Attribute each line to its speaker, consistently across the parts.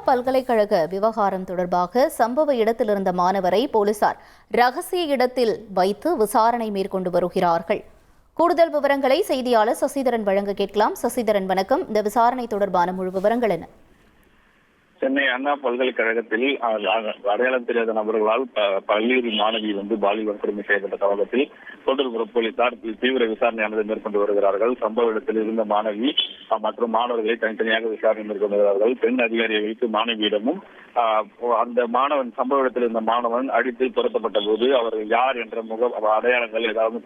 Speaker 1: பல்கலைக்கழக விவகாரம் தொடர்பாக சம்பவ இடத்தில் இருந்த மாணவரை போலீசார் ரகசிய இடத்தில் வைத்து விசாரணை மேற்கொண்டு வருகிறார்கள். கூடுதல் விவரங்களை செய்தியாளர் சசிதரன் வழங்க கேட்கலாம். சசிதரன், வணக்கம். இந்த விசாரணை தொடர்பான முழு விவரங்கள் என்ன?
Speaker 2: சென்னை அண்ணா பல்கலைக்கழகத்தில் அடையாளம் தெரியாத நபர்களால் பள்ளி மாணவி பாலியல் வன்கொடுமை செய்யப்பட்ட சம்பவத்தில் கோட்டூர்புரம் போலீசார் தீவிர விசாரணையானது மேற்கொண்டு வருகிறார்கள். சம்பவ இடத்தில் இருந்த மாணவி மற்றும் மாணவர்களை தனித்தனியாக விசாரணை மேற்கொண்டு வருகிறார்கள். பெண் அதிகாரியை வைத்து மாணவியிடமும் அந்த மாணவன் சம்பவ இடத்தில் இருந்த மாணவன் அடித்து துரத்தப்பட்ட போது அவர்கள் யார் என்ற அடையாளங்கள் ஏதாவது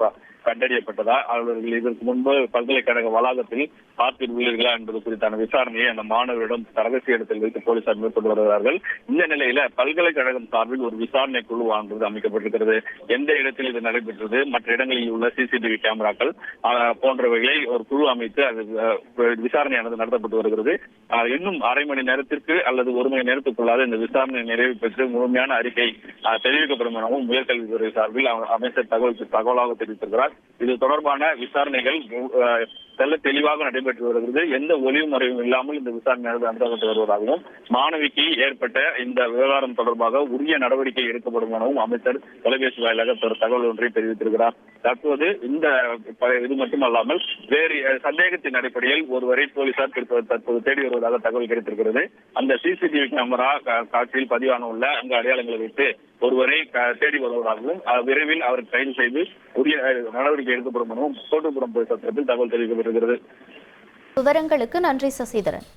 Speaker 2: கண்டறியப்பட்டதா, அவர்கள் இதற்கு முன்பு பல்கலைக்கழக வளாகத்தில் பார்த்துள்ளீர்களா என்பது குறித்தான விசாரணையை அந்த மாணவரிடம் ரகசிய இடத்தில் வைத்து போலீசார் மேற்கொண்டு வருகிறார்கள். இந்த நிலையில பல்கலைக்கழகம் சார்பில் ஒரு விசாரணை குழு அமைக்கப்பட்டிருக்கிறது. எந்த இடத்தில் இது நடைபெற்றது, மற்ற இடங்களில் உள்ள சிசிடிவி கேமராக்கள் போன்றவைகளை ஒரு குழு அமைத்து அது விசாரணையானது நடத்தப்பட்டு வருகிறது. இன்னும் அரை மணி நேரத்திற்கு அல்லது ஒரு மணி நேரத்துக்குள்ளாக இந்த விசாரணை நிறைவு பெற்று முழுமையான அறிக்கை தெரிவிக்கப்படும் எனவும் உயர்கல்வித்துறை சார்பில் அமைச்சர் தகவலாக தெரிவித்திருக்கிறார். இது தொடர்பான விசாரணைகள் தெளிவாக நடைபெற்று வருகிறது. எந்த ஒளிவு மறைவும் இல்லாமல் இந்த விசாரணை நடத்தப்பட்டு வருவதாகவும் மாணவிக்கு ஏற்பட்ட இந்த விவகாரம் தொடர்பாக உரிய நடவடிக்கை எடுக்கப்படும் எனவும் அமைச்சர் தொலைபேசி வாயிலாக தகவல் ஒன்றை தெரிவித்திருக்கிறார். தற்போது இந்த இது மட்டுமல்லாமல் வேறு சந்தேகத்தின் அடிப்படையில் ஒருவரை போலீசார் தற்போது தேடி வருவதாக தகவல் கிடைத்திருக்கிறது. அந்த சிசிடிவி கேமரா காட்சியில் பதிவான உள்ள அங்கு அடையாளங்களை வைத்து ஒருவரை தேடி வருவதாகவும் விரைவில் அவர் கைது செய்து உரிய நடவடிக்கை எடுக்கப்படும் எனவும் கோட்டூர்புரம் போலீசார் தரப்பில் தகவல் தெரிவிக்கப்பட்டிருக்கிறது.
Speaker 1: விவரங்களுக்கு நன்றி சசிதரன்.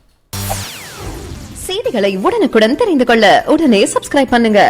Speaker 3: செய்திகளை உடனுக்குடன் தெரிந்து கொள்ள உடனே சப்ஸ்கிரைப் பண்ணுங்க.